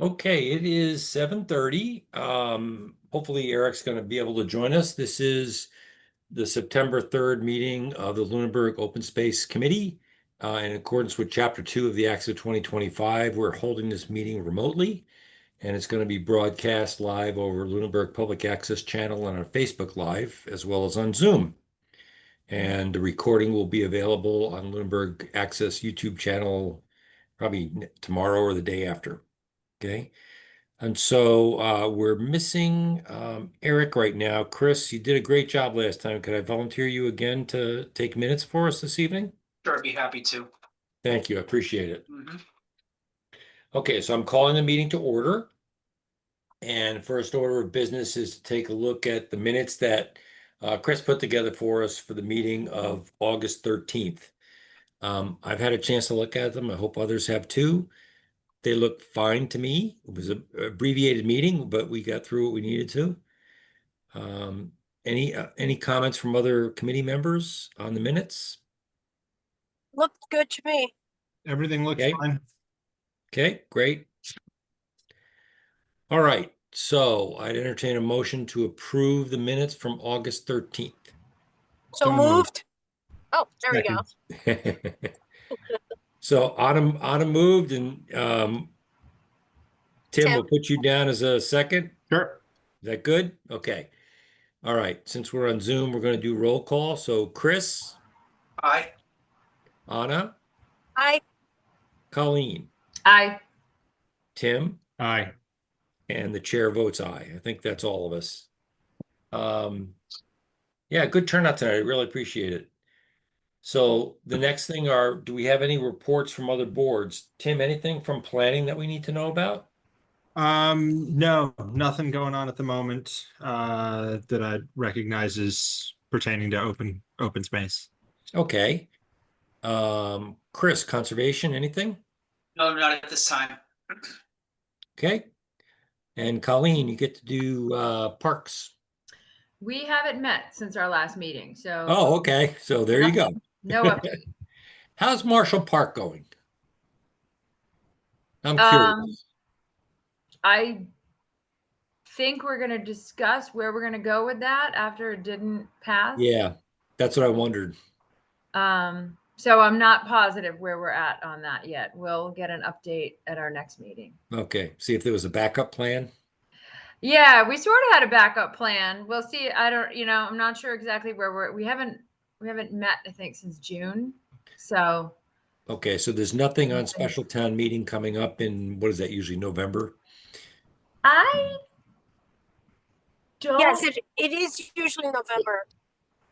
Okay, it is 7:30. Hopefully Eric's going to be able to join us. This is the September 3rd meeting of the Lunenburg Open Space Committee. In accordance with Chapter 2 of the Acts of 2025, we're holding this meeting remotely, and it's going to be broadcast live over Lunenburg Public Access Channel and on Facebook Live, as well as on Zoom. And the recording will be available on Lunenburg Access YouTube channel probably tomorrow or the day after. Okay. And so we're missing Eric right now. Chris, you did a great job last time. Could I volunteer you again to take minutes for us this evening? Sure, I'd be happy to. Thank you. I appreciate it. Mhm. Okay, so I'm calling the meeting to order. And first order of business is to take a look at the minutes that Chris put together for us for the meeting of August 13th. I've had a chance to look at them. I hope others have too. They look fine to me. It was an abbreviated meeting, but we got through what we needed to. Any comments from other committee members on the minutes? Looked good to me. Everything looks Okay. fine. Okay, great. All right, so I'd entertain a motion to approve the minutes from August 13th. So So moved. moved. Oh, there we go. So Autumn moved and Tim Tim. will put you down as a second. Sure. Is that good? Okay. All right, since we're on Zoom, we're going to do roll call. So Chris, Aye. Anna, I Colleen, Aye. Tim, Aye. and the chair votes aye. I think that's all of us. Yeah, good turnout tonight. I really appreciate it. So the next thing do we have any reports from other boards? Tim, anything from planning that we need to know about? No, nothing going on at the moment that I recognize as pertaining to open space. Okay. Chris, conservation, anything? No, not at this time. Okay. And Colleen, you get to do parks. We haven't met since our last meeting, so. Oh, okay. So there you go. No update. How's Marshall Park going? I'm Um, curious. I think we're gonna discuss where we're gonna go with that after it didn't pass. Yeah, that's what I wondered. So I'm not positive where we're at on that yet. We'll get an update at our next meeting. Okay, see if there was a backup plan. Yeah, we sort of had a backup plan. We'll see. I'm not sure exactly where we haven't met, I think, since June. So Okay, so there's nothing on special town meeting coming up in, what is that, usually November? I don't. yes, it is usually November.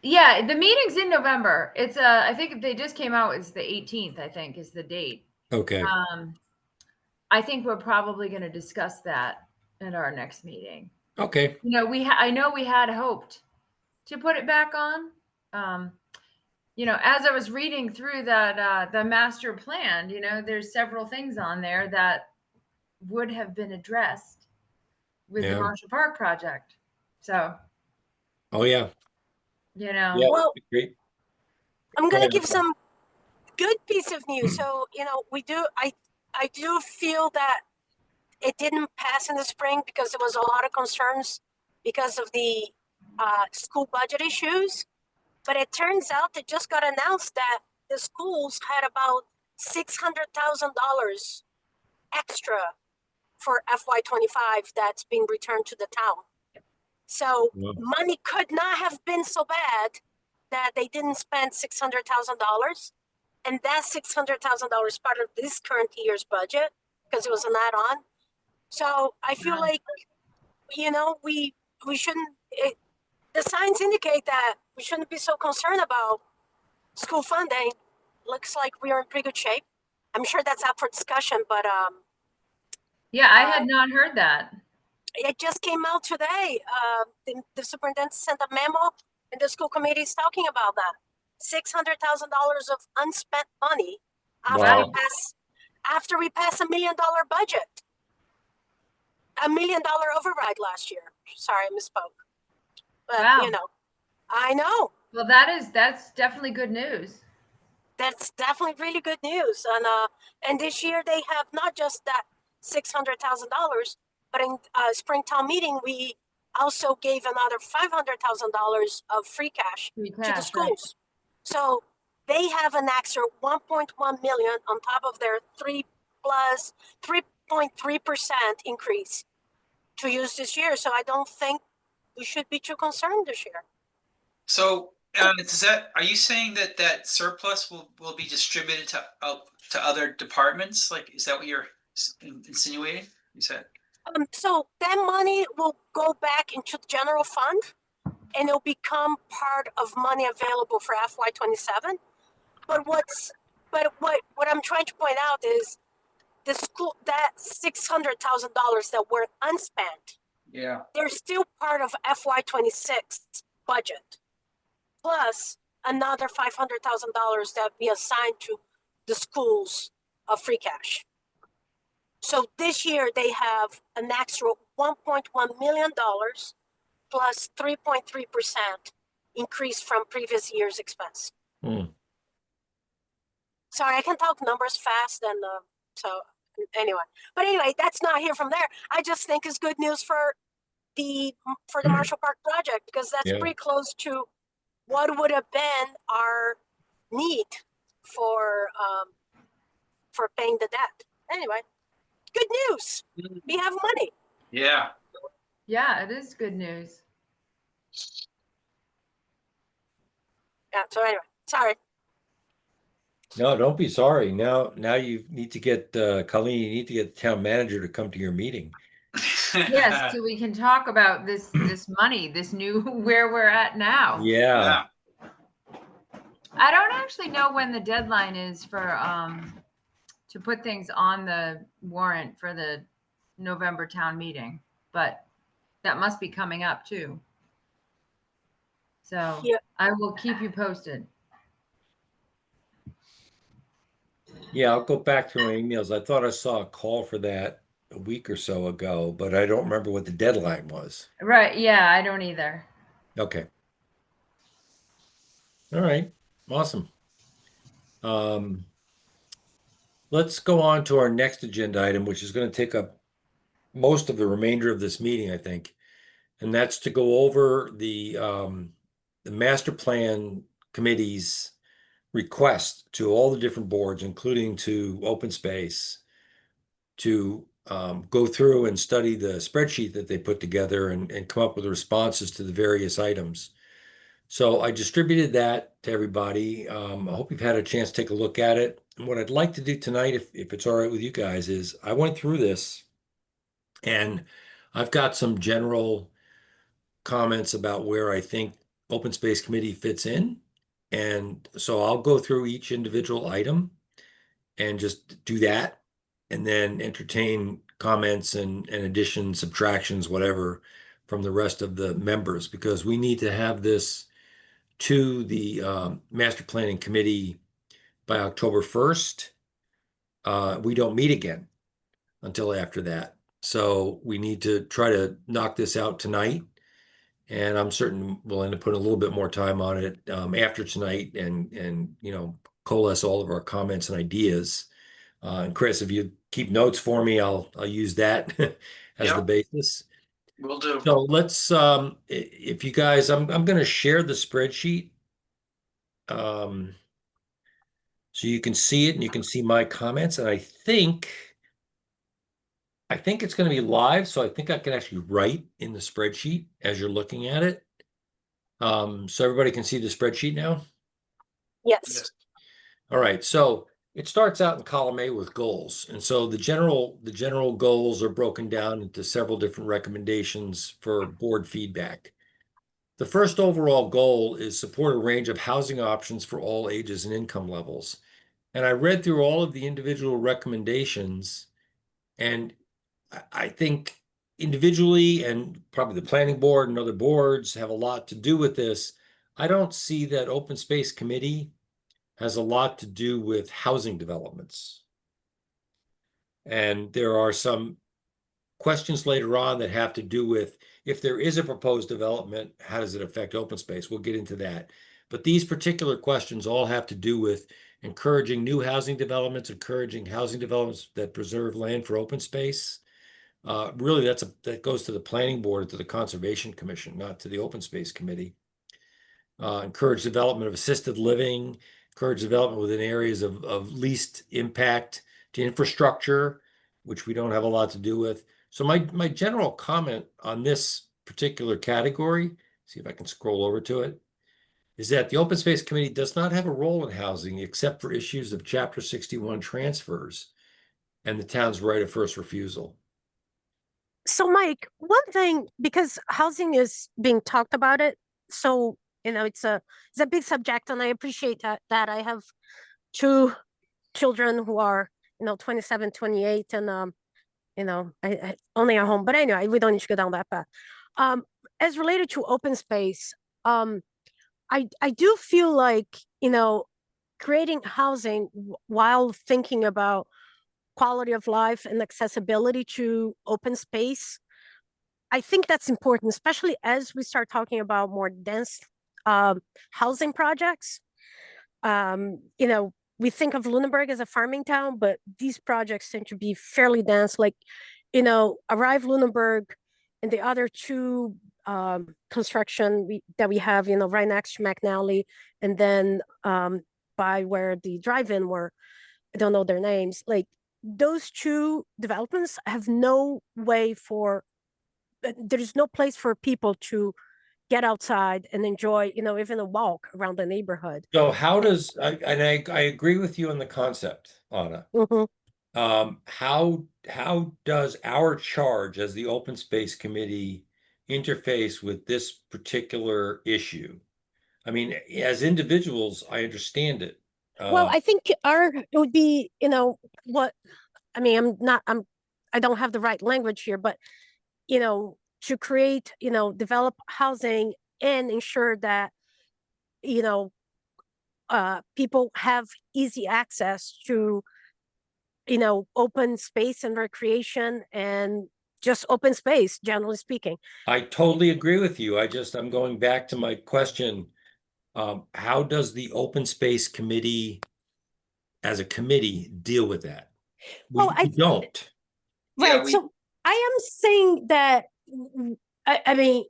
Yeah, the meeting's in November. It's I think if they just came out, it's the 18th, I think, is the date. Okay, I think we're probably going to discuss that at our next meeting. okay, I know we had hoped to put it back on. As I was reading through that the master plan, there's several things on there that would have been addressed with Yeah. the Marshall Park project. So, oh yeah, yeah, Well, great. I'm Go gonna ahead, give Nicole. some good piece of news. So, I do feel that it didn't pass in the spring because there was a lot of concerns because of the school budget issues. But it turns out it just got announced that the schools had about $600,000 extra for FY25 that's being returned to the town. So Wow. money could not have been so bad that they didn't spend $600,000, and that $600,000 part of this current year's budget because it was an add-on. So I feel Wow. like we shouldn't. The signs indicate that we shouldn't be so concerned about school funding. Looks like we are in pretty good shape. I'm sure that's up for discussion, but yeah, I had not heard that. it just came out today. The superintendent sent a memo, and the school committee is talking about that. $600,000 of unspent money Wow. after we pass $1 million budget, $1 million override last year. Sorry, I misspoke. But Wow. I know. Well, that's definitely good news. That's definitely really good news. And this year they have not just that $600,000. But in Springtown meeting, we also gave another $500,000 of free cash Free to the cash, right. schools. So they have an extra 1.1 million on top of their 3.3% increase to use this year. So I don't think we should be too concerned this year. So, are you saying that that surplus will be distributed to other departments? Like, is that what you're insinuating? You said. So that money will go back into the general fund, and it'll become part of money available for FY27. But what I'm trying to point out is the school, that $600,000 that were unspent, Yeah. they're still part of FY26 budget, plus another $500,000 that we assigned to the schools of free cash. So this year they have an extra $1.1 million plus 3.3% increase from previous year's expense. Hmm. Sorry, I can talk numbers fast, and so anyway. But anyway, that's not here from there. I just think it's good news for the Marshall Park project, because that's Yeah. pretty close to what would have been our need for paying the debt. Anyway, good news. We have money. Yeah. Yeah, it is good news. Yeah. So anyway, sorry. No, don't be sorry. Now you need to get Colleen, you need to get the town manager to come to your meeting. Yes, so we can talk about this money, this new where we're at now. Yeah. I don't actually know when the deadline is for to put things on the warrant for the November town meeting, but that must be coming up too. So Yeah. I will keep you posted. Yeah, I'll go back through my emails. I thought I saw a call for that a week or so ago, but I don't remember what the deadline was. Right. Yeah, I don't either. Okay. All right. Awesome. Let's go on to our next agenda item, which is going to take up most of the remainder of this meeting, I think. And that's to go over the master plan committee's request to all the different boards, including to open space, to go through and study the spreadsheet that they put together and come up with responses to the various items. So I distributed that to everybody. I hope you've had a chance to take a look at it. And what I'd like to do tonight, if it's all right with you guys, is I went through this and I've got some general comments about where I think Open Space Committee fits in. And so I'll go through each individual item and just do that, and then entertain comments and additions, subtractions, whatever, from the rest of the members, because we need to have this to the Master Planning Committee by October 1st. We don't meet again until after that. So we need to try to knock this out tonight. And I'm certain we'll end up putting a little bit more time on it after tonight, and coalesce all of our comments and ideas. And Chris, if you keep notes for me, I'll use that as the basis. Will do. So let's if you guys, I'm going to share the spreadsheet so you can see it and you can see my comments. And I think it's going to be live, so I think I can actually write in the spreadsheet as you're looking at it. So everybody can see the spreadsheet now? Yes. All right, so it starts out in column A with goals. And so the general goals are broken down into several different recommendations for board feedback. The first overall goal is support a range of housing options for all ages and income levels. And I read through all of the individual recommendations, and I think individually, and probably the planning board and other boards have a lot to do with this. I don't see that Open Space Committee has a lot to do with housing developments. And there are some questions later on that have to do with, if there is a proposed development, how does it affect open space? We'll get into that. But these particular questions all have to do with encouraging new housing developments, encouraging housing developments that preserve land for open space. Really, that goes to the planning board, to the Conservation Commission, not to the Open Space Committee. Encourage development of assisted living, encourage development within areas of least impact to infrastructure, which we don't have a lot to do with. So my general comment on this particular category, see if I can scroll over to it, is that the Open Space Committee does not have a role in housing except for issues of Chapter 61 transfers and the town's right of first refusal. So Mike, one thing, because housing is being talked about it, so it's a big subject, and I appreciate that I have two children who are 27, 28, and I only at home, but anyway, we don't need to go down that path. As related to open space, I do feel like creating housing while thinking about quality of life and accessibility to open space, I think that's important, especially as we start talking about more dense housing projects. We think of Lunenburg as a farming town, but these projects tend to be fairly dense. Like, Arrive Lunenburg and the other two construction that we have, right next to McNally, and then by where the drive-in were, I don't know their names. Like, those two developments have no way there's no place for people to get outside and enjoy, even a walk around the neighborhood. So how does, I agree with you on the concept, Anna. Mm-hmm. How does our charge as the Open Space Committee interface with this particular issue? I mean, as individuals, I understand it. Well, I think it would be, what, I mean, I don't have the right language here, but, to create, develop housing and ensure that, people have easy access to, open space and recreation and just open space, generally speaking. I totally agree with you. I'm going back to my question. How does the Open Space Committee as a committee deal with that? We don't. Right. Yeah, So I am saying that, I mean,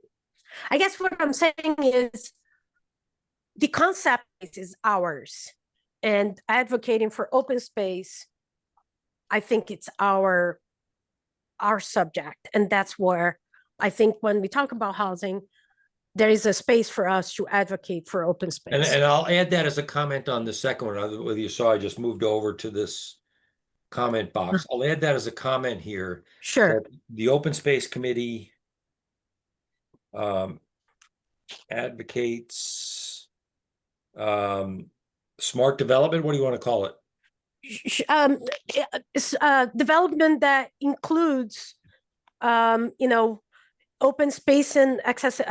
I guess what I'm saying is the concept is ours, and advocating for open space, I think it's our subject. And that's where I think when we talk about housing, there is a space for us to advocate for open space. And I'll add that as a comment on the second one. Whether you saw, I just moved over to this comment box. I'll add that as a comment here. Sure. That the Open Space Committee advocates smart development. What do you want to call it? It's development that includes, open space and access.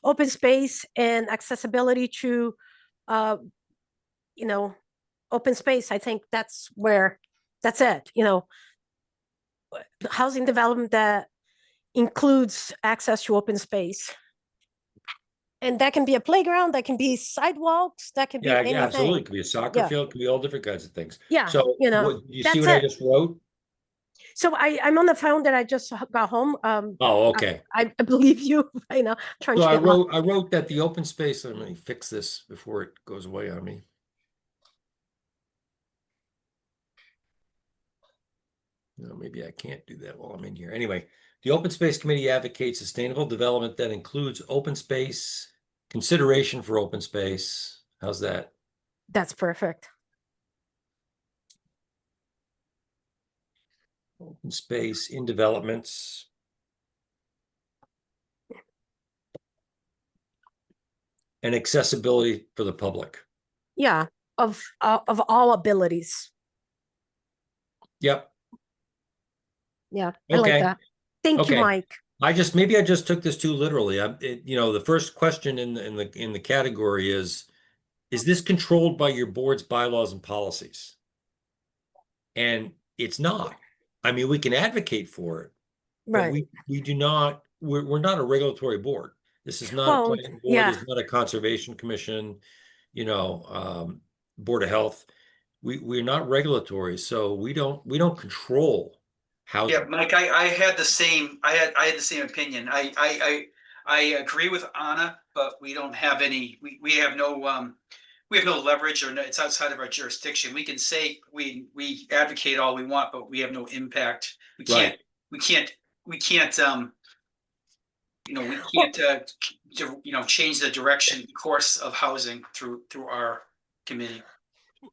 Open space and accessibility to, open space. I think that's it. Housing development that includes access to open space. And that can be a playground, that can be sidewalks, that can be anything. Absolutely. It could be a soccer field, it could be all different kinds of things. Yeah. So you see what I just wrote? So I'm on the phone that I just got home. Oh, okay. I believe you right now. So I wrote that the open space, let me fix this before it goes away on me. No, maybe I can't do that while I'm in here. Anyway, the Open Space Committee advocates sustainable development that includes open space, consideration for open space. How's that? That's perfect. Open space in developments. And accessibility for the public. Yeah, of all abilities. Yep. Yeah, I like that. Thank you, Mike. Maybe I just took this too literally. The first question in the category is this controlled by your board's bylaws and policies? And it's not. I mean, we can advocate for it, right? But we do not. We're not a regulatory board. This is not a planning board. It's not a conservation commission. Board of Health. We're not regulatory, so we don't control housing. Yeah, Mike, I had the same, I had the same opinion. I agree with Anna, but we don't have any, we have no leverage, or no, it's outside of our jurisdiction. We can say we advocate all we want, but we have no impact. We can't, Right. we can't, we can't, change the direction, course of housing through our committee.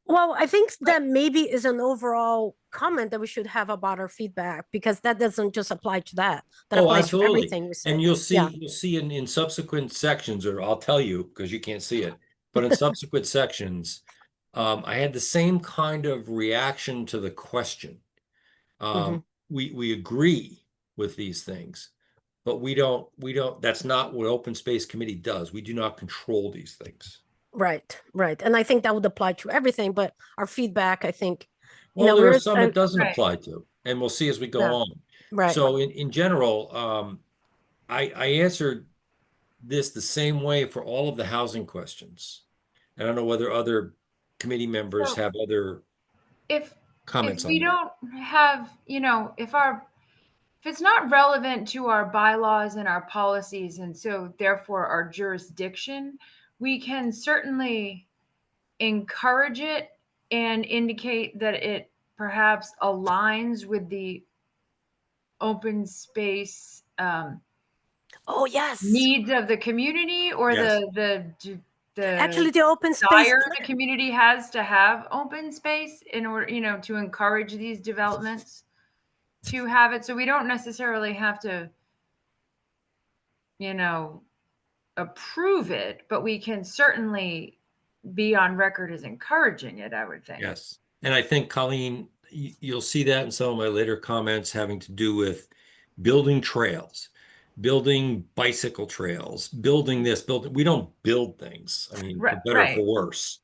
Well, I think that maybe is an overall comment that we should have about our feedback, because that doesn't just apply to that. That Oh, applies to absolutely. everything we say. And Yeah. you'll see in subsequent sections, or I'll tell you because you can't see it, but in subsequent sections, I had the same kind of reaction to the question. Mhm. We agree with these things, but we don't, that's not what Open Space Committee does. We do not control these things. Right, right. And I think that would apply to everything, but our feedback, I think, Well, there are we're, some it doesn't Right. apply to, and we'll see as we go Yeah. on. right. So in general, I answered this the same way for all of the housing questions. I don't know whether other committee members So- have other If comments we on that. don't have, if it's not relevant to our bylaws and our policies, and so therefore our jurisdiction, we can certainly encourage it and indicate that it perhaps aligns with the open space Oh, yes. needs of the community, or Yes. the Actually, the open space. desire the plan- community has to have open space in order, to encourage these developments to have it. So we don't necessarily have to, approve it, but we can certainly be on record as encouraging it, I would think. Yes. And I think, Colleen, you'll see that in some of my later comments having to do with building trails, building bicycle trails, building this, we don't build things. I mean, for Right, better or right. for worse.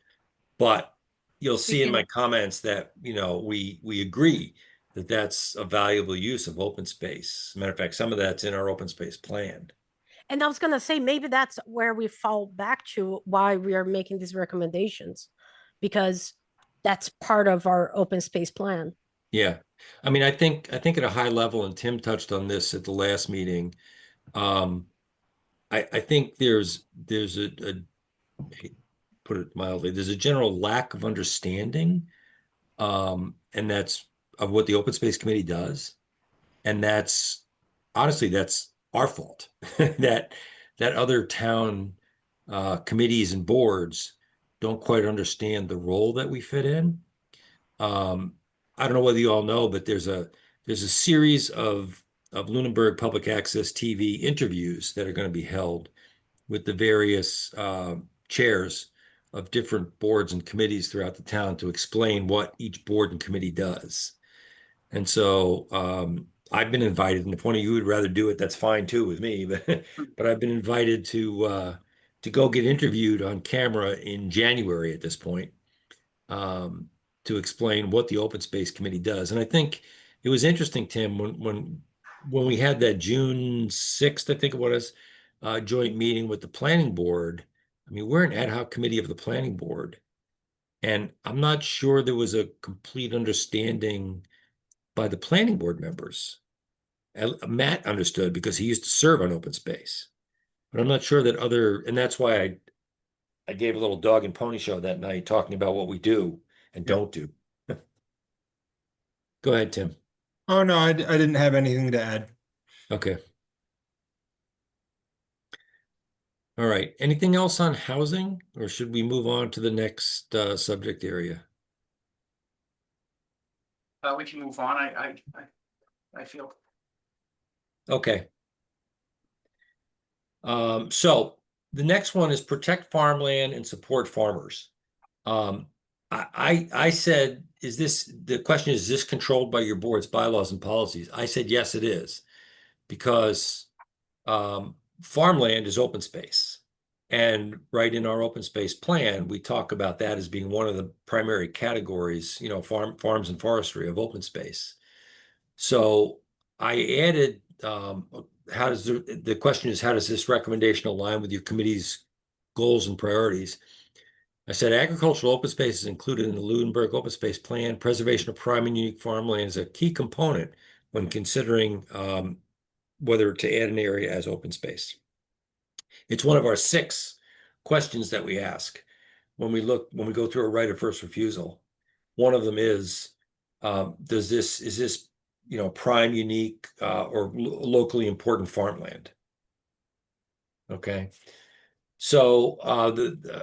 But you'll see in can- my comments that, we agree that that's a valuable use of open space. Matter of fact, some of that's in our open space plan. And I was gonna say, maybe that's where we fall back to why we are making these recommendations, because that's part of our open space plan. Yeah. I mean, I think at a high level, and Tim touched on this at the last meeting, I think there's a put it mildly, there's a general lack of understanding, and that's of what the Open Space Committee does. And that's honestly, that's our fault that other town committees and boards don't quite understand the role that we fit in. I don't know whether you all know, but there's a series of Lunenburg Public Access TV interviews that are going to be held with the various chairs of different boards and committees throughout the town to explain what each board and committee does. And so I've been invited, and if one of you would rather do it, that's fine too with me. But I've been invited to go get interviewed on camera in January at this point, to explain what the Open Space Committee does. And I think it was interesting, Tim, when we had that June 6th, I think it was, joint meeting with the planning board. I mean, we're an ad hoc committee of the planning board, and I'm not sure there was a complete understanding by the planning board members. Matt understood because he used to serve on open space, but I'm not sure that and that's why I gave a little dog and pony show that night talking about what we do and don't do. Go ahead, Tim. Oh, no, I didn't have anything to add. Okay. All right. Anything else on housing, or should we move on to the next subject area? We can move on. I feel. Okay. So the next one is protect farmland and support farmers. I said, the question is this controlled by your board's bylaws and policies? I said, yes, it is, because farmland is open space. And right in our open space plan, we talk about that as being one of the primary categories, farms and forestry of open space. So I added, how does the question is, how does this recommendation align with your committee's goals and priorities? I said agricultural open space is included in the Lunenburg Open Space Plan. Preservation of prime and unique farmland is a key component when considering whether to add an area as open space. It's one of our 6 questions that we ask when we go through a right of first refusal. One of them is, is this, prime, unique, or locally important farmland? Okay. So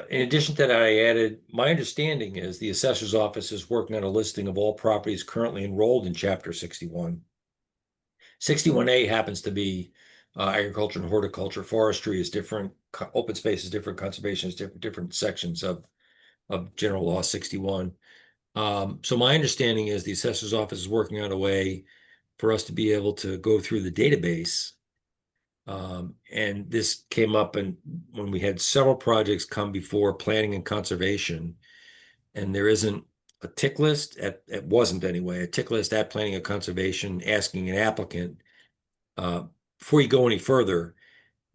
in addition to that, I added, my understanding is the assessor's office is working on a listing of all properties currently enrolled in Chapter 61. 61A happens to be agriculture and horticulture. Forestry is different. Open space is different. Conservation is different sections of General Law 61. So my understanding is the assessor's office is working on a way for us to be able to go through the database. And this came up when we had several projects come before planning and conservation, and there isn't a tick list it wasn't anyway, a tick list at planning and conservation asking an applicant, before you go any further,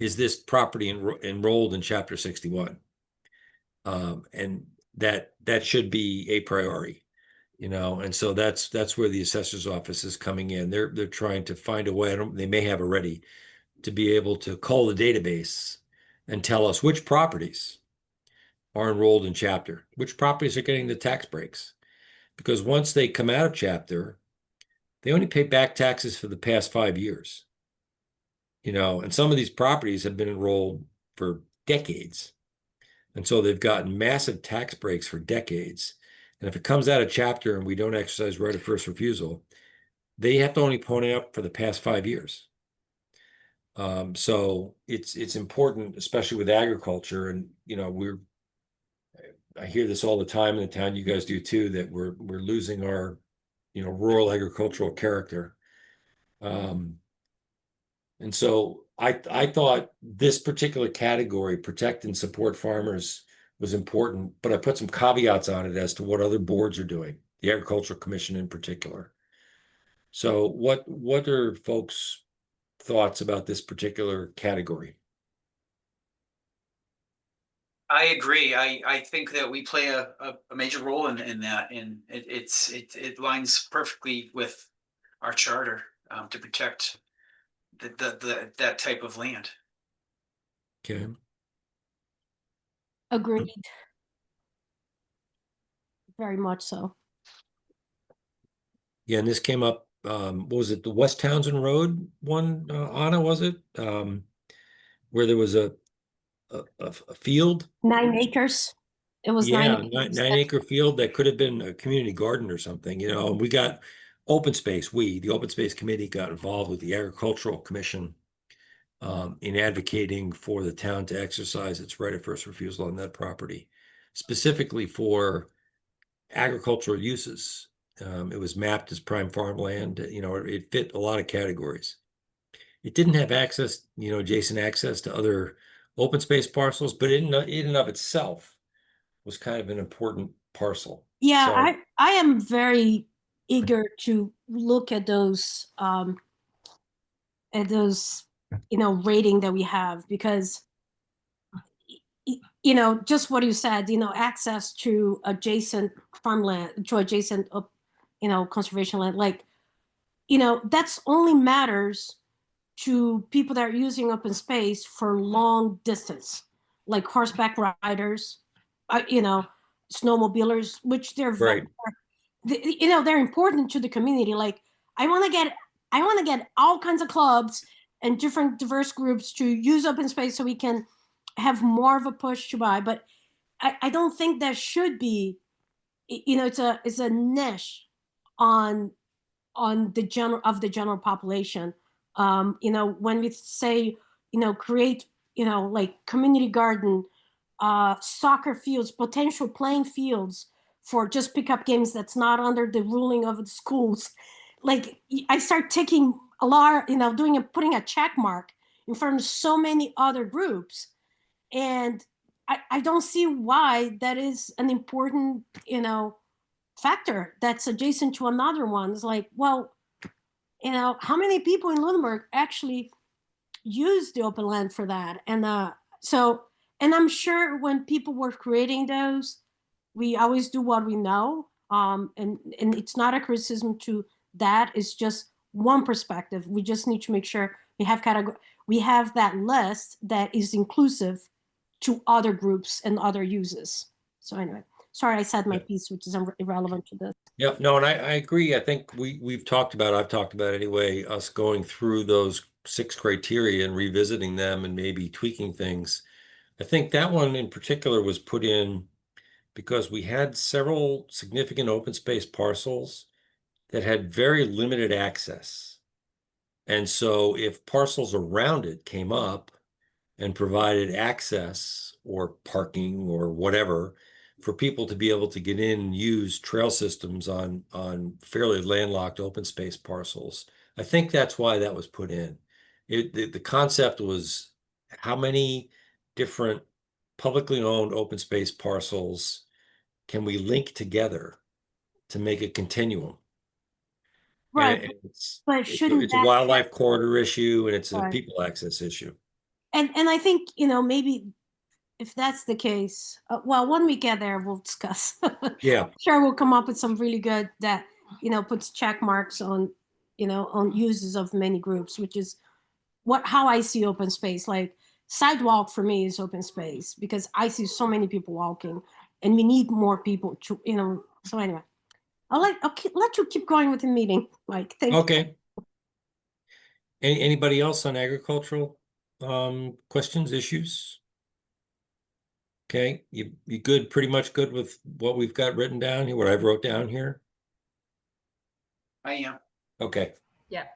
is this property enrolled in Chapter 61? And that should be a priority, and so that's where the assessor's office is coming in. They're trying to find a way, they may have already, to be able to call the database and tell us which properties are enrolled in chapter, which properties are getting the tax breaks. Because once they come out of chapter, they only pay back taxes for the past 5 years. And some of these properties have been enrolled for decades. And so they've gotten massive tax breaks for decades. And if it comes out of chapter and we don't exercise right of first refusal, they have to only pony up for the past 5 years. So it's important, especially with agriculture, and I hear this all the time in the town, you guys do too, that we're losing our rural agricultural character. And so I thought this particular category, protect and support farmers, was important, but I put some caveats on it as to what other boards are doing, the Agricultural Commission in particular. So what are folks' thoughts about this particular category? I agree. I think that we play a major role in that, and it lines perfectly with our charter to protect that type of land. Okay. Agreed. Very much so. Yeah, and this came up, what was it, the West Townsend Road one, Anna, was it? Where there was a field? 9 acres. It was Yeah, 9 nine acres. acre field that could have been a community garden or something, and we got open space. The Open Space Committee, got involved with the Agricultural Commission in advocating for the town to exercise its right of first refusal on that property, specifically for agricultural uses. It was mapped as prime farmland. It fit a lot of categories. It didn't have access, adjacent access to other open space parcels, but in and of itself was kind of an important parcel. Yeah, So, I am very eager to look at those rating that we have, because just what you said, access to adjacent farmland, to adjacent conservation land, that's only matters to people that are using open space for long distance, like horseback riders, snowmobilers, which they're right. they're important to the community. Like, I want to get all kinds of clubs and different diverse groups to use open space so we can have more of a push to buy. But I don't think that should be, it's a niche on the general population. When we say, create, like community garden, soccer fields, potential playing fields for just pickup games that's not under the ruling of the schools. Like, I start taking a lot, putting a check mark in front of so many other groups. And I don't see why that is an important, factor that's adjacent to another one. It's like, well, how many people in Lunenburg actually use the open land for that? And so and I'm sure when people were creating those, we always do what we know. And it's not a criticism to that. It's just one perspective. We just need to make sure we have that list that is inclusive to other groups and other uses. So anyway, sorry I said my Yeah. piece, which is irrelevant to this. Yep, no, and I agree. I think I've talked about anyway, us going through those 6 criteria and revisiting them and maybe tweaking things. I think that one in particular was put in because we had several significant open space parcels that had very limited access. And so if parcels around it came up and provided access or parking or whatever for people to be able to get in and use trail systems on fairly landlocked open space parcels. I think that's why that was put in. The concept was how many different publicly owned open space parcels can we link together to make a continuum? Right, And but shouldn't it's a that wildlife corridor issue and it's a Right. people access issue. And I think, maybe if that's the case, well, when we get there, we'll discuss. Yeah. Sure, we'll come up with some really good that, puts check marks on, on uses of many groups, which is how I see open space. Like sidewalk for me is open space because I see so many people walking and we need more people to, so anyway, I'll let you keep going with the meeting. Like, thank you. Okay. Anybody else on agricultural questions, issues? Okay, you good, pretty much good with what we've got written down here, what I've wrote down here? I am. Okay. Yeah.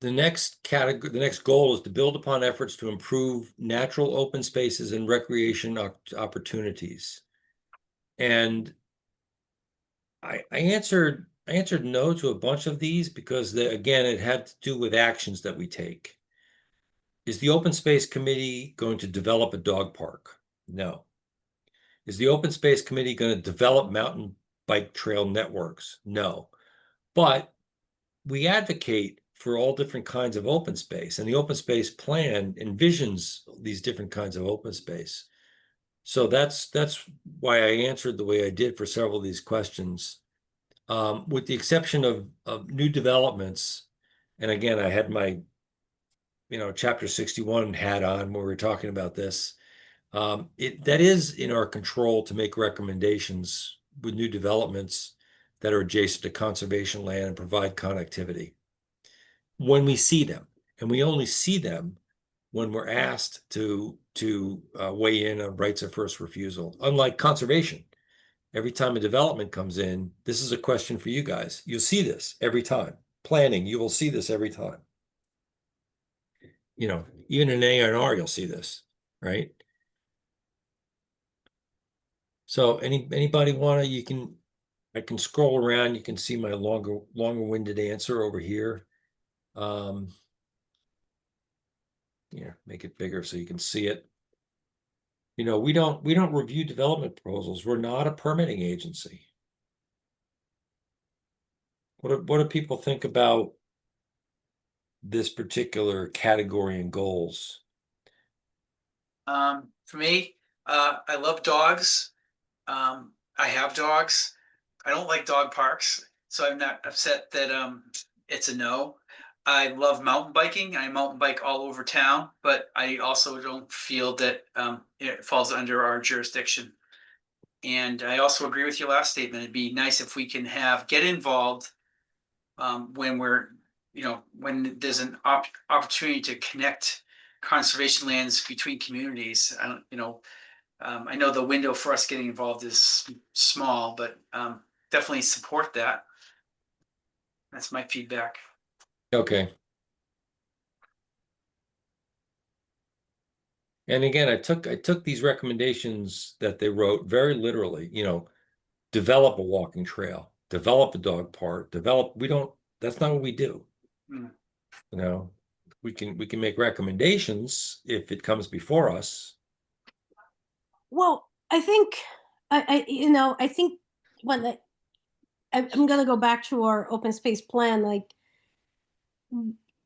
The next category, the next goal is to build upon efforts to improve natural open spaces and recreation opportunities. And I answered no to a bunch of these because again, it had to do with actions that we take. Is the Open Space Committee going to develop a dog park? No. Is the Open Space Committee going to develop mountain bike trail networks? No. But we advocate for all different kinds of open space, and the open space plan envisions these different kinds of open space. So that's why I answered the way I did for several of these questions. With the exception of new developments, and again, I had my chapter 61 hat on where we're talking about this. That is in our control to make recommendations with new developments that are adjacent to conservation land and provide connectivity when we see them, and we only see them when we're asked to weigh in on rights of first refusal. Unlike conservation, every time a development comes in, this is a question for you guys. You'll see this every time. Planning, you will see this every time. Even in A&R, you'll see this, right? So anybody want to, I can scroll around. You can see my longer winded answer over here. Make it bigger so you can see it. We don't review development proposals. We're not a permitting agency. What do people think about this particular category and goals? For me, I love dogs. I have dogs. I don't like dog parks, so I'm not upset that it's a no. I love mountain biking. I mountain bike all over town, but I also don't feel that it falls under our jurisdiction. And I also agree with your last statement. It'd be nice if we can get involved when when there's an opportunity to connect conservation lands between communities. I know the window for us getting involved is small, but definitely support that. That's my feedback. Okay. And again, I took these recommendations that they wrote very literally, develop a walking trail, develop a dog park, that's not what we do. Mm. We can make recommendations if it comes before us. Well, I think I think I'm going to go back to our open space plan. Like,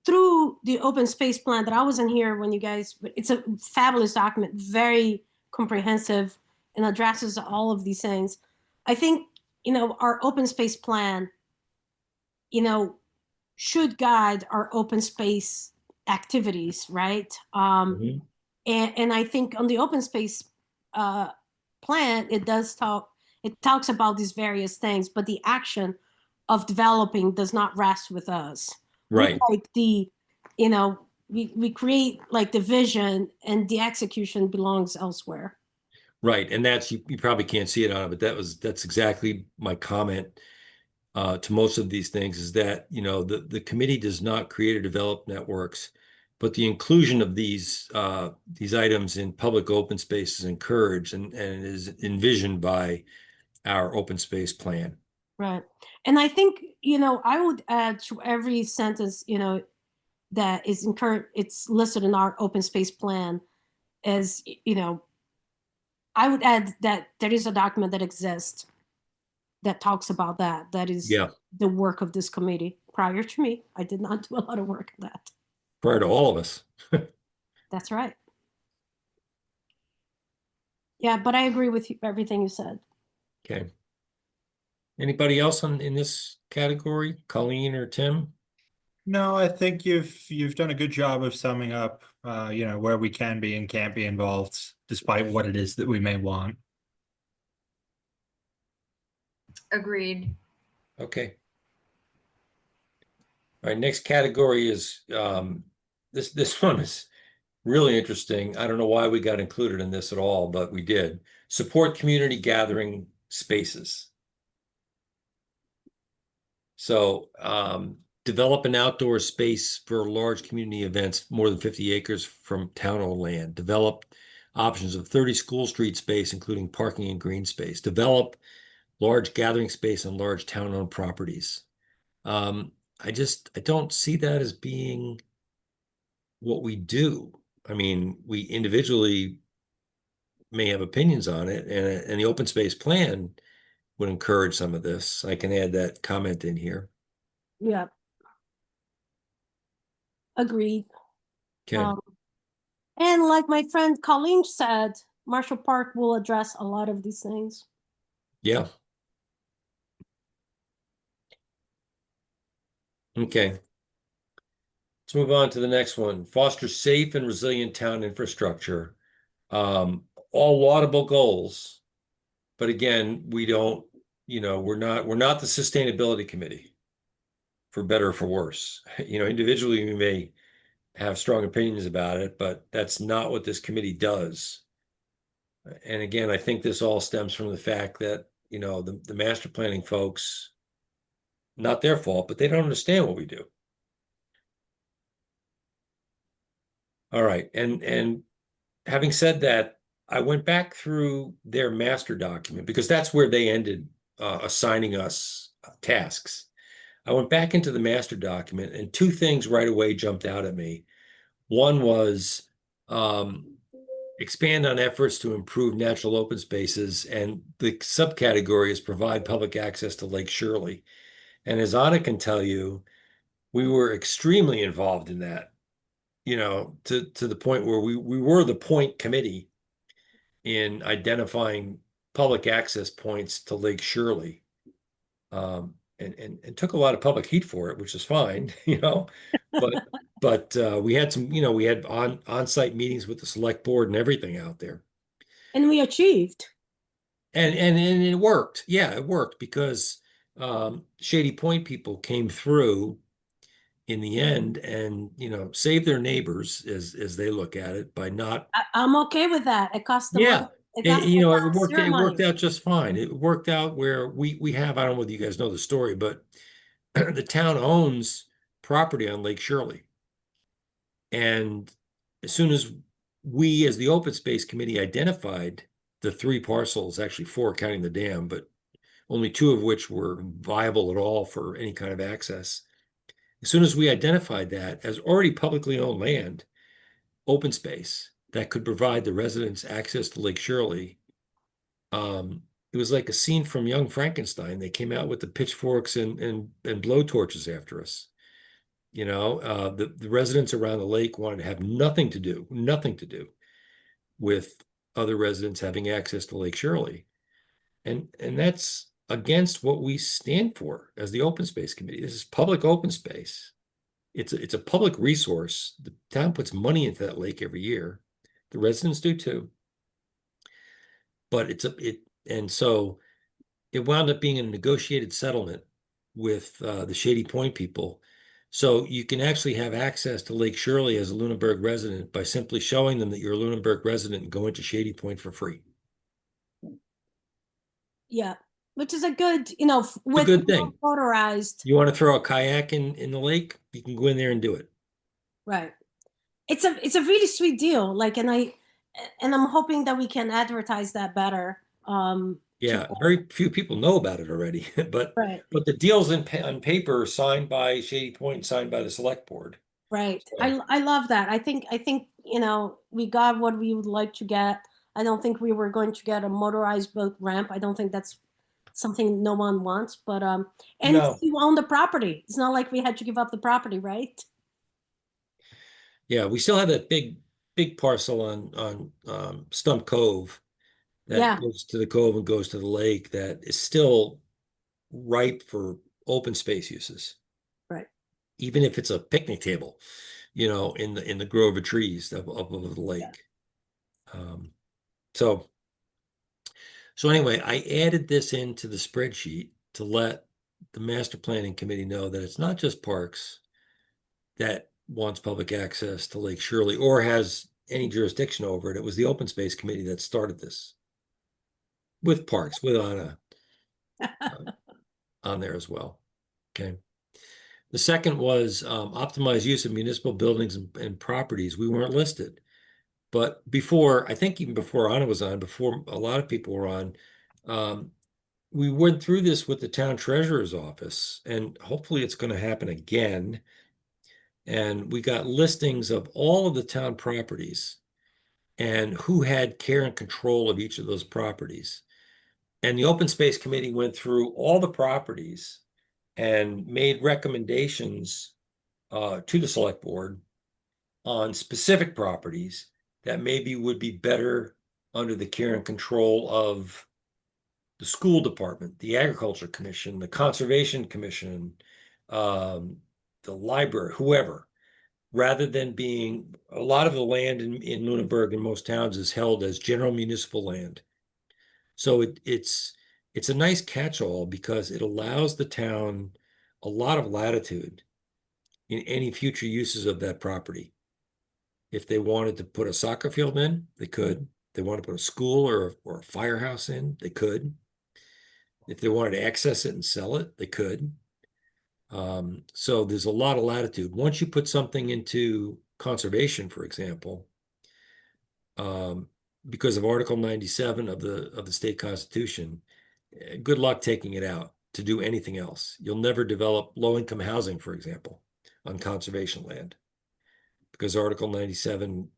through the open space plan that I wasn't here when you guys, but it's a fabulous document, very comprehensive and addresses all of these things. I think, our open space plan, should guide our open space activities, right? Mhm. And I think on the open space plan, it talks about these various things, but the action of developing does not rest with us. Right. Like we create like the vision and the execution belongs elsewhere. Right. And that's, you probably can't see it on it, but that's exactly my comment to most of these things, is that, the committee does not create or develop networks, but the inclusion of these items in public open space is encouraged and is envisioned by our open space plan. Right. And I think, I would add to every sentence, that is it's listed in our open space plan as, I would add that there is a document that exists that talks about that. That is Yeah. the work of this committee. Prior to me, I did not do a lot of work on that. Prior to all of us. That's right. Yeah, but I agree with everything you said. Okay. Anybody else in this category? Colleen or Tim? No, I think you've done a good job of summing up, where we can be and can't be involved, despite what it is that we may want. Agreed. Okay. All right, next category is this one is really interesting. I don't know why we got included in this at all, but we did. Support community gathering spaces. So develop an outdoor space for large community events, more than 50 acres from town-owned land. Develop options of 30 School Street space, including parking and green space. Develop large gathering space on large town-owned properties. I don't see that as being what we do. I mean, we individually may have opinions on it, and the open space plan would encourage some of this. I can add that comment in here. Yeah. Agreed. Okay. And like my friend Colleen said, Marshall Park will address a lot of these things. Yeah. Okay. Let's move on to the next one. Foster safe and resilient town infrastructure. All laudable goals, but again, we don't, we're not the sustainability committee, for better or for worse. Individually we may have strong opinions about it, but that's not what this committee does. And again, I think this all stems from the fact that, the master planning folks, not their fault, but they don't understand what we do. All right. And having said that, I went back through their master document because that's where they ended assigning us tasks. I went back into the master document and two things right away jumped out at me. One was expand on efforts to improve natural open spaces, and the subcategory is provide public access to Lake Shirley. And as Anna can tell you, we were extremely involved in that, to the point where we were the point committee in identifying public access points to Lake Shirley. And took a lot of public heat for it, which is fine, but we had some, we had on-site meetings with the select board and everything out there. And we achieved. And it worked. Yeah, it worked because Shady Point people came through in the end and, saved their neighbors as they look at it by not. I'm okay with that. It cost them Yeah. money. It worked out just fine. It worked out where we have, I don't know whether you guys know the story, but the town owns property on Lake Shirley. And as soon as we, as the open space committee, identified the 3 parcels, actually 4 counting the dam, but only 2 of which were viable at all for any kind of access. As soon as we identified that as already publicly owned land, open space, that could provide the residents access to Lake Shirley. It was like a scene from Young Frankenstein. They came out with the pitchforks and blowtorches after us. The residents around the lake wanted to have nothing to do with other residents having access to Lake Shirley. And that's against what we stand for as the Open Space Committee. This is public open space. It's a public resource. The town puts money into that lake every year. The residents do too. But and so it wound up being a negotiated settlement with the Shady Point people. So you can actually have access to Lake Shirley as a Lunenburg resident by simply showing them that you're a Lunenburg resident and going to Shady Point for free. Yeah, which is a good, with good thing. motorized, You want to throw a kayak in the lake, you can go in there and do it. right. It's a really sweet deal. Like, and I'm hoping that we can advertise that better. Yeah, very few people know about it already, but Right, the deal's on paper signed by Shady Point, signed by the select board. right. So- I love that. I think, we got what we would like to get. I don't think we were going to get a motorized boat ramp. I don't think that's something no one wants, but, and No. you own the property. It's not like we had to give up the property, right? Yeah, we still have that big parcel on Stump Cove that Yeah. goes to the cove and goes to the lake that is still ripe for open space uses. Right. Even if it's a picnic table, in the grove of trees up over the lake. So anyway, I added this into the spreadsheet to let the master planning committee know that it's not just Parks that wants public access to Lake Shirley or has any jurisdiction over it. It was the Open Space Committee that started this with Parks, with Anna on there as well. Okay. The second was optimized use of municipal buildings and properties. We weren't listed. But before, I think even before Anna was on, before a lot of people were on, we went through this with the town treasurer's office, and hopefully it's going to happen again. And we got listings of all of the town properties and who had care and control of each of those properties. And the Open Space Committee went through all the properties and made recommendations to the select board on specific properties that maybe would be better under the care and control of the school department, the agriculture commission, the conservation commission, the library, whoever, rather than being a lot of the land in Lunenburg and most towns is held as general municipal land. So it's a nice catch-all because it allows the town a lot of latitude in any future uses of that property. If they wanted to put a soccer field in, they could. If they want to put a school or a firehouse in, they could. If they wanted to access it and sell it, they could. So there's a lot of latitude. Once you put something into conservation, for example, because of Article 97 of the state constitution, good luck taking it out to do anything else. You'll never develop low-income housing, for example, on conservation land. Because Article 97,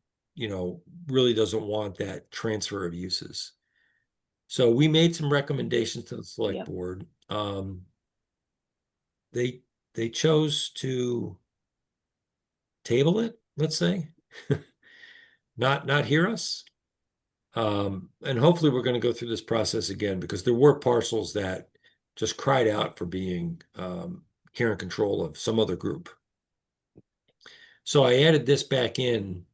really doesn't want that transfer of uses. So we made some recommendations to the select Yep. board. They chose to table it, let's say, not hear us. And hopefully we're going to go through this process again because there were parcels that just cried out for being care and control of some other group. So I added this back in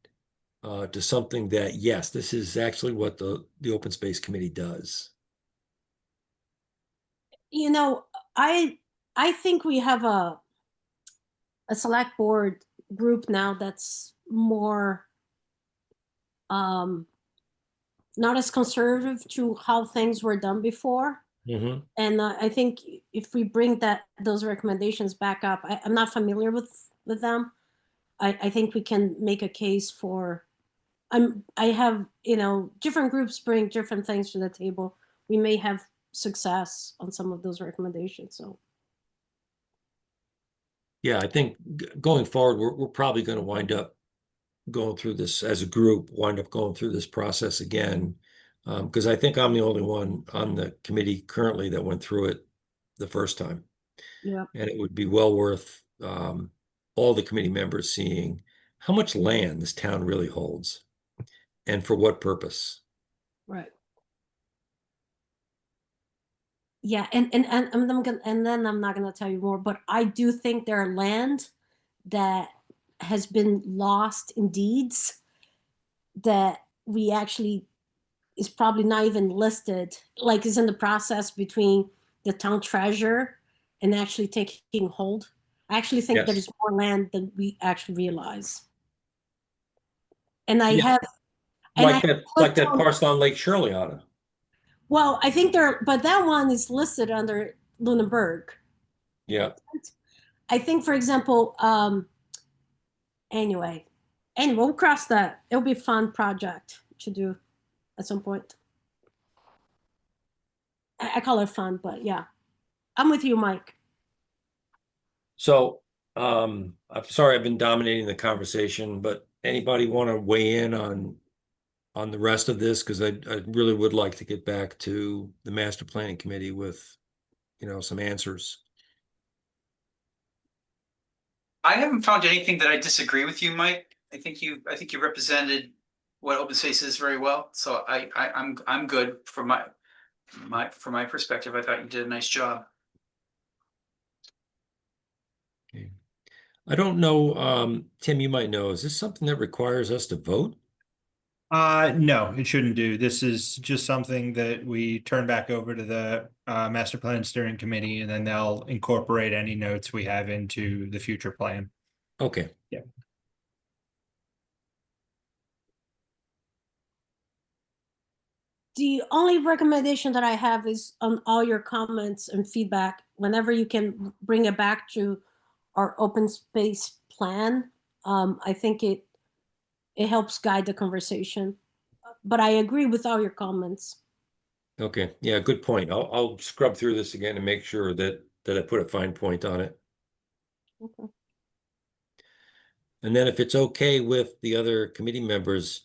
to something that, yes, this is actually what the Open Space Committee does. I think we have a select board group now that's more not as conservative to how things were done before. Mm-hmm. And I think if we bring those recommendations back up, I'm not familiar with them. I think we can make a case for. I have different groups bring different things to the table. We may have success on some of those recommendations. So. Yeah, I think going forward, we're probably going to wind up going through this as a group, wind up going through this process again, because I think I'm the only one on the committee currently that went through it the first time. Yeah. And it would be well worth all the committee members seeing how much land this town really holds and for what purpose. Right. Yeah, and I'm gonna, and then I'm not gonna tell you more, but I do think there are land that has been lost in deeds that we actually is probably not even listed, like is in the process between the town treasurer and actually taking hold. I actually think Yes. there's more land than we actually realize. And I Yeah. have, and Like that, like that parcel on Lake Shirley, Anna. well, I think there, but that one is listed under Lunenburg. Yeah. I think, for example, anyway, we'll cross that. It'll be a fun project to do at some point. I call it fun, but yeah, I'm with you, Mike. So, I'm sorry I've been dominating the conversation, but anybody want to weigh in on the rest of this? Because I really would like to get back to the master planning committee with, some answers. I haven't found anything that I disagree with you, Mike. I think you represented what open space is very well. So I'm good from my perspective. I thought you did a nice job. Okay. I don't know, Tim, you might know, is this something that requires us to vote? No, it shouldn't do. This is just something that we turn back over to the master plan steering committee, and then they'll incorporate any notes we have into the future plan. Okay. Yeah. The only recommendation that I have is on all your comments and feedback, whenever you can bring it back to our open space plan. I think it helps guide the conversation. But I agree with all your comments. Okay. Yeah, good point. I'll scrub through this again and make sure that I put a fine point on it. Okay. And then if it's okay with the other committee members,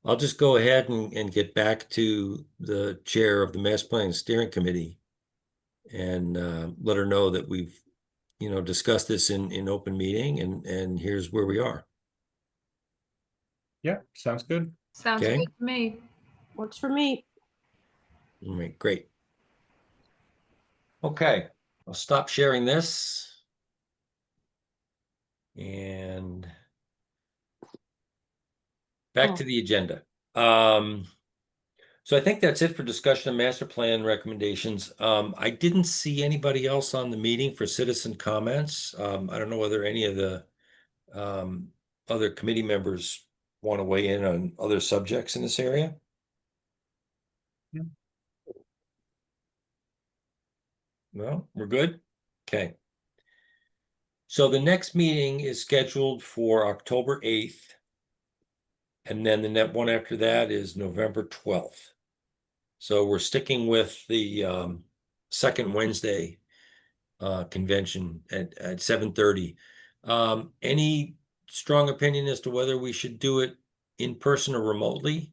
I'll just go ahead and get back to the chair of the Master Planning Steering Committee and let her know that we've, discussed this in open meeting and here's where we are. Yeah, sounds good. Sounds Okay. good to me. Works for me. All right, great. Okay, I'll stop sharing this. And back to the agenda. So I think that's it for discussion of master plan recommendations. I didn't see anybody else on the meeting for citizen comments. I don't know whether any of the other committee members want to weigh in on other subjects in this area. Yeah. No, we're good. Okay. So the next meeting is scheduled for October 8th. And then the net one after that is November 12th. So we're sticking with the second Wednesday convention at 7:30. Any strong opinion as to whether we should do it in person or remotely?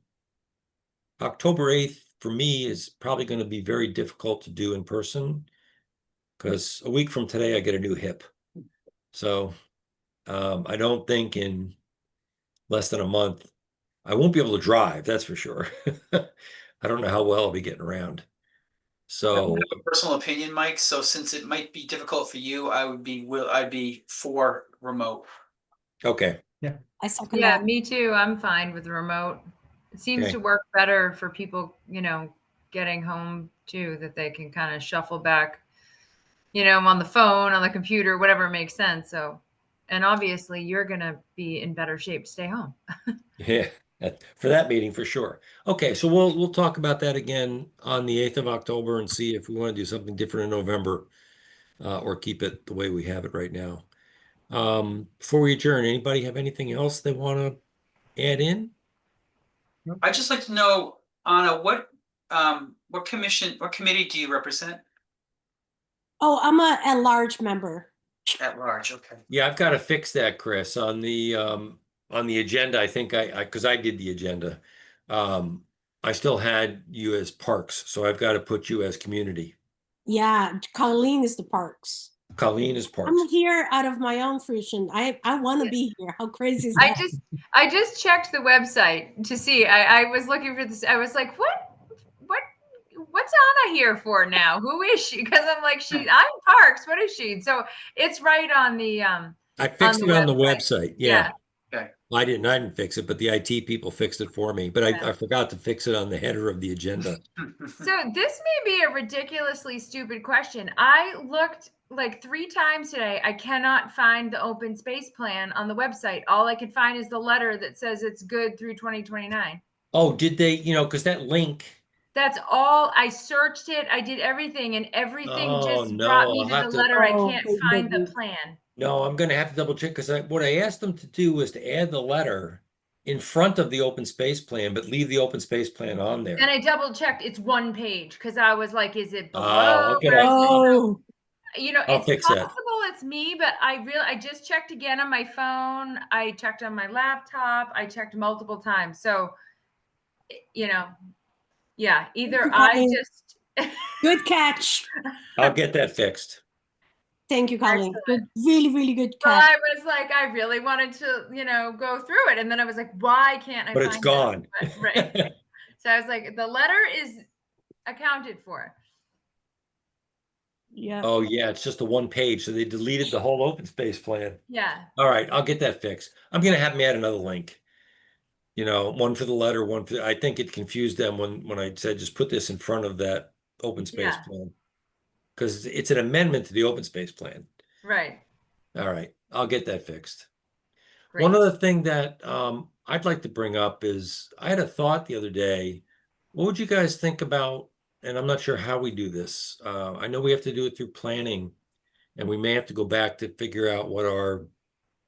October 8th for me is probably going to be very difficult to do in person because a week from today I get a new hip. So I don't think in less than a month I won't be able to drive, that's for sure. I don't know how well I'll be getting around. I So, have a personal opinion, Mike. So since it might be difficult for you, I'd be for remote. okay, I second Yeah, that. me too. I'm fine with the remote. It seems Okay. to work better for people, getting home too, that they can kind of shuffle back, on the phone, on the computer, whatever makes sense. So, and obviously you're going to be in better shape to stay home. yeah, for that meeting for sure. Okay, so we'll talk about that again on the 8th of October and see if we want to do something different in November or keep it the way we have it right now. Before we adjourn, anybody have anything else they want to add in? I'd just like to know, Anna, what committee do you represent Oh, I'm a at-large member. at large? Okay. Yeah, I've got to fix that, Chris, on the agenda. I think because I did the agenda. I still had you as parks, so I've got to put you as community. Yeah, Colleen is the parks. Colleen is Parks. I'm here out of my own fruition. I want to Yeah. be here. How crazy is that? I just checked the website to see. I was looking for this. I was like, what's Anna here for now? Who is she? Because I'm like, I'm Parks. What is she? So it's right on the I fixed the it on the website. website. Yeah. Okay. I didn't fix it, but the IT people fixed it for me. But Yeah. I forgot to fix it on the header of the agenda. So this may be a ridiculously stupid question. I looked like 3 times today. I cannot find the open space plan on the website. All I could find is the letter that says it's good through 2029. Oh, did they, because that link, That's all. I searched it. I did everything, and everything Oh, just no, brought me I'll to have the to- letter. I Oh, can't they find the didn't. plan. no, I'm gonna have to double check because what I asked them to do was to add the letter in front of the open space plan, but leave the open space plan on there. And I double checked. It's 1 page because I was like, is it below? I'll get Where is it? Oh, I'll It's fix that. possible it's me, but I just checked again on my phone. I checked on my laptop. I checked multiple times. So, yeah, either I Colleen. just good catch. I'll get that fixed. Thank you, Colleen. Excellent. Good, really, really good Well, catch. I was like, I really wanted to, go through it. And then I was like, why can't I But find it's gone. it? But, right. So I was like, the letter is accounted for. Yeah. Oh, yeah, it's just a 1 page. So they deleted the whole open space plan. Yeah. All right, I'll get that fixed. I'm gonna have them add another link. One for the letter, one for, I think it confused them when I said, just put this in front of that open space Yeah. plan. Because it's an amendment to the open space plan. Right. All right, I'll get that fixed. Great. One other thing that I'd like to bring up is I had a thought the other day. What would you guys think about, and I'm not sure how we do this. I know we have to do it through planning, and we may have to go back to figure out what our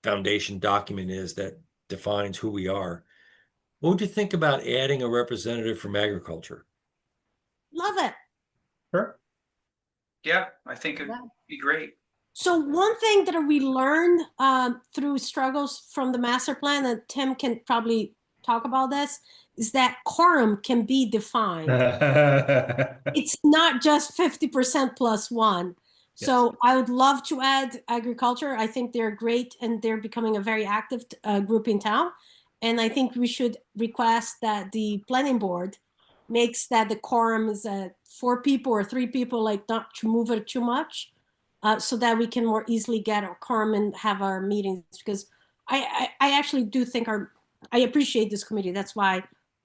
foundation document is that defines who we are. What would you think about adding a representative from agriculture? Love it. Sure. Yeah, I think it'd Yeah. be great. So one thing that we learned through struggles from the master plan, and Tim can probably talk about this, is that quorum can be defined. It's not just 50% plus one. So I would love to add agriculture. I think they're great and they're becoming a very active group in town. And I think we should request that the planning board makes that the quorum is 4 people or 3 people, like not to move it too much, so that we can more easily get our quorum and have our meetings. Because I actually do think I appreciate this committee. That's why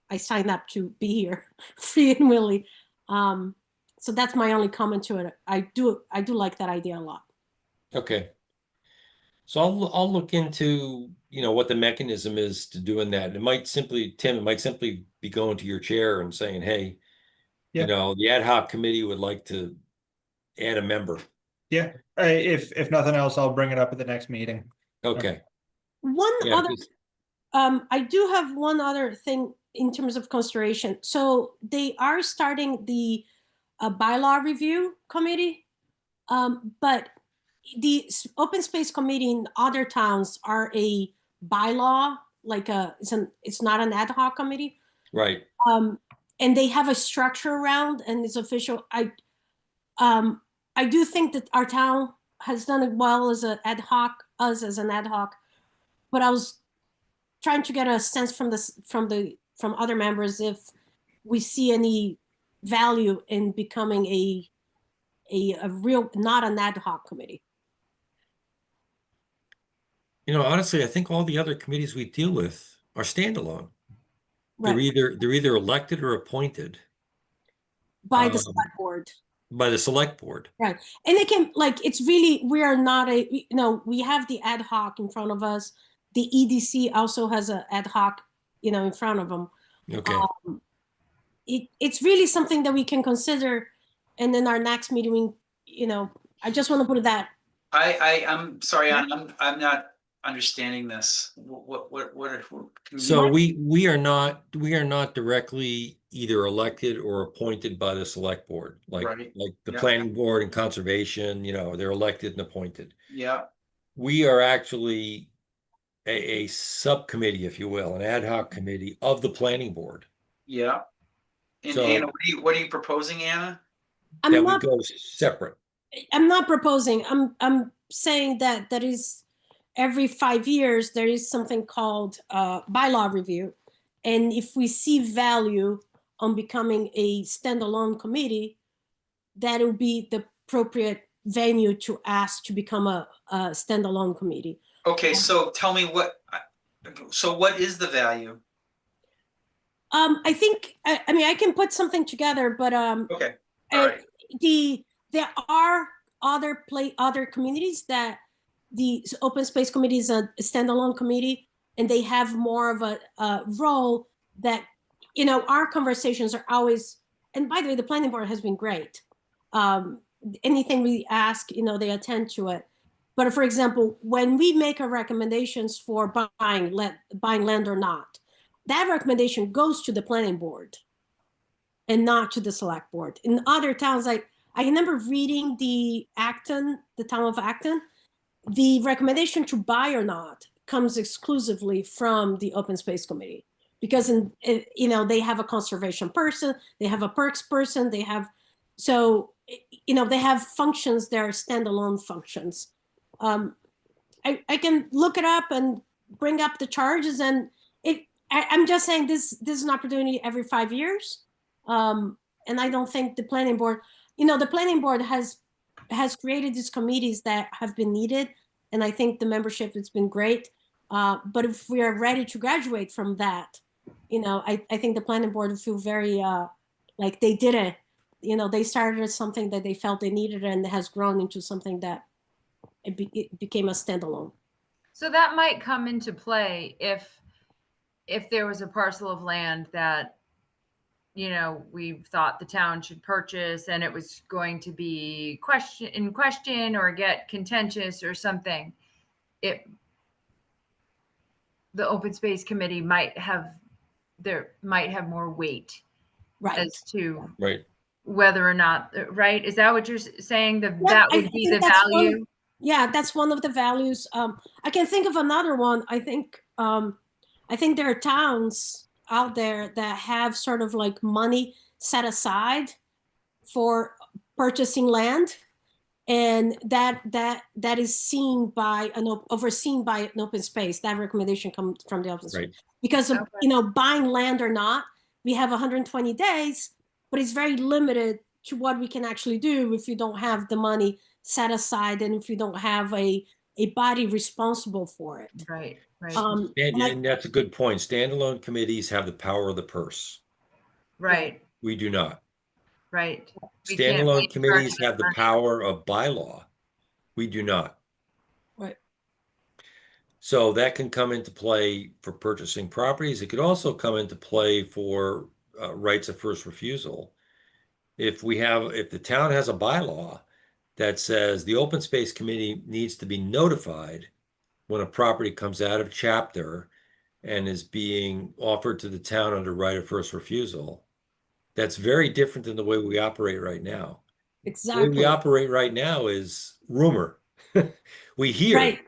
I signed up to be here, free and willy. So that's my only comment to it. I do like that idea a lot. Okay. So I'll look into, what the mechanism is to doing that. It might simply be going to your chair and saying, hey, Yeah. the ad hoc committee would like to add a member. Yeah, if nothing else, I'll bring it up at the next meeting. Okay. One Yeah, other 'cause- I do have one other thing in terms of consideration. So they are starting the bylaw review committee, but the open space committee in other towns are a bylaw, like it's not an ad hoc committee, right. and they have a structure around and it's official. I do think that our town has done it well as an ad hoc, us as an ad hoc, but I was trying to get a sense from other members if we see any value in becoming a real, not an ad hoc committee. Honestly, I think all the other committees we deal with are standalone. Right. They're either elected or appointed By the select board. by the select board. Right. And they can, it's really, we are not we have the ad hoc in front of us. The EDC also has an ad hoc, in front of them. Okay. It's really something that we can consider. And then our next meeting, I just want to put it that. I'm sorry, I'm not understanding this. So we are not directly either elected or appointed by the select board, like Right. the Yeah. planning board and conservation, they're elected and appointed. Yeah, We are actually a subcommittee, if you will, an ad hoc committee of the planning board. yeah. And So- Anna, what are you proposing, Anna? I'm That not we go separate. I'm not proposing, I'm saying that there is, every 5 years, there is something called bylaw review. And if we see value on becoming a standalone committee, that will be the appropriate venue to ask to become a standalone committee. Okay, so tell me so what is the value? I think, I mean, I can put something together, but Okay, all right. there are other communities that the open space committee is a standalone committee, and they have more of a role that, our conversations are always, and by the way, the planning board has been great. Anything we ask, they attend to it. But for example, when we make our recommendations for buying land or not, that recommendation goes to the planning board and not to the select board. In other towns, I remember reading the town of Acton, the recommendation to buy or not comes exclusively from the open space committee, because they have a conservation person, they have a perks person, they have functions that are standalone functions. I can look it up and bring up the charges, and I'm just saying this is an opportunity every 5 years. And I don't think the planning board, the planning board has created these committees that have been needed. And I think the membership has been great. But if we are ready to graduate from that, I think the planning board will feel very like they did it. They started as something that they felt they needed, and has grown into something that it became a standalone. So that might come into play if there was a parcel of land that, we thought the town should purchase, and it was going to be in question or get contentious or something. The open space committee might have more weight Right. as to Right. whether or not, right? Is that what you're saying? That I would be think the that's value? Yeah, that's one of the values. I can think of another one. I think there are towns out there that have sort of like money set aside for purchasing land, and that is overseen by an open space. That recommendation comes from the open space. Right. Because of, Okay. buying land or not, we have 120 days, but it's very limited to what we can actually do if you don't have the money set aside, and if you don't have a body responsible for it. Right. And that's a good point. Standalone committees have the power of the purse. Right. We do not. Right. We can't Standalone be in charge committees of the have the money. power of bylaw. We do not. Right. So that can come into play for purchasing properties. It could also come into play for rights of first refusal. If the town has a bylaw that says the open space committee needs to be notified when a property comes out of chapter and is being offered to the town under right of first refusal, that's very different than the way we operate right now. Exactly. The way we operate right now is rumor. We hear Right.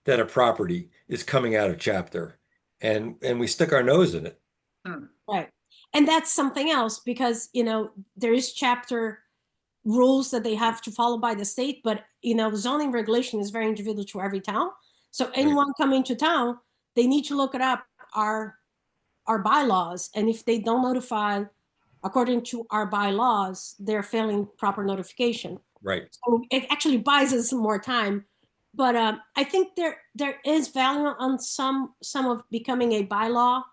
that a property is coming out of chapter, and we stick our nose in it. Right. And that's something else, because, there is chapter rules that they have to follow by the state, but, zoning regulation is very individual to every town. So anyone coming to town, they need to look it up, our bylaws. And if they don't notify according to our bylaws, they're failing proper notification. Right. So it actually buys us some more time. But I think there is value on some of becoming a bylaw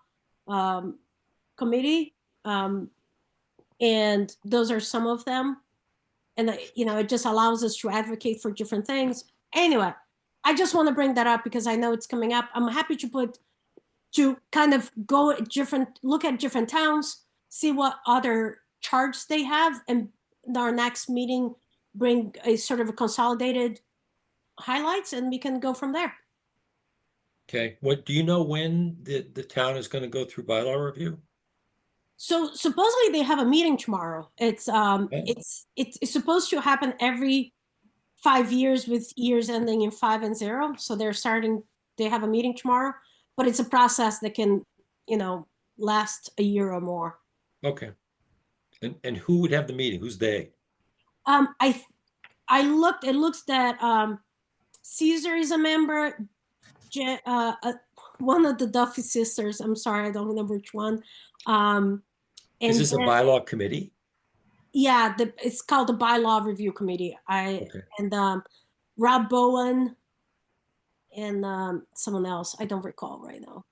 committee, and those are some of them. And it just allows us to advocate for different things. Anyway, I just want to bring that up because I know it's coming up. I'm happy to kind of look at different towns, see what other charts they have, and in our next meeting bring a sort of a consolidated highlights, and we can go from there. Okay. What do you know when the town is going to go through bylaw review? So supposedly they have a meeting tomorrow. It's it's supposed to happen every 5 years, with years ending in 5 and 0. So they have a meeting tomorrow, but it's a process that can, last a year or more. Okay. And who would have the meeting? Who's they? it looks that Caesar is a member, one of the Duffy sisters, I'm sorry, I don't remember which one. Is this a then- bylaw committee? Yeah, it's called the Bylaw Review Committee. Okay. And Rob Bowen and someone else. I don't recall right now.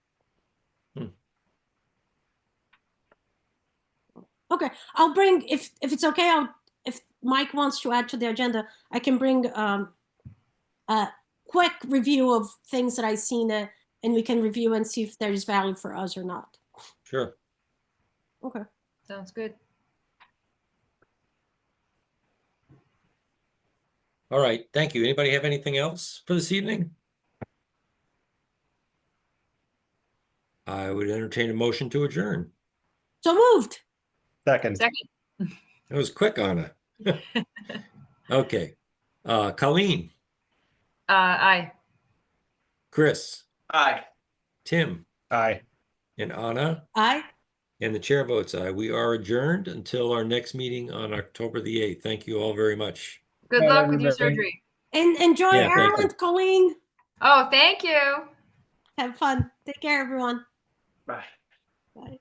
Okay, I'll bring, if it's okay, if Mike wants to add to the agenda, I can bring a quick review of things that I've seen and we can review and see if there's value for us or not. Sure. Okay. Sounds good. All right, thank you. Anybody have anything else for this evening? I would entertain a motion to adjourn. So moved. Second. Second. That was quick, Anna. Okay. Colleen, Aye. Chris, Aye. Tim, Aye. and Anna, Aye. and the chair votes aye. We are adjourned until our next meeting on October the 8th. Thank you all very much. Good Bye, luck with your everybody. surgery. And enjoy Yeah, thank you. Ireland, Colleen. Oh, thank you. Have fun. Take care, everyone. Bye. Bye.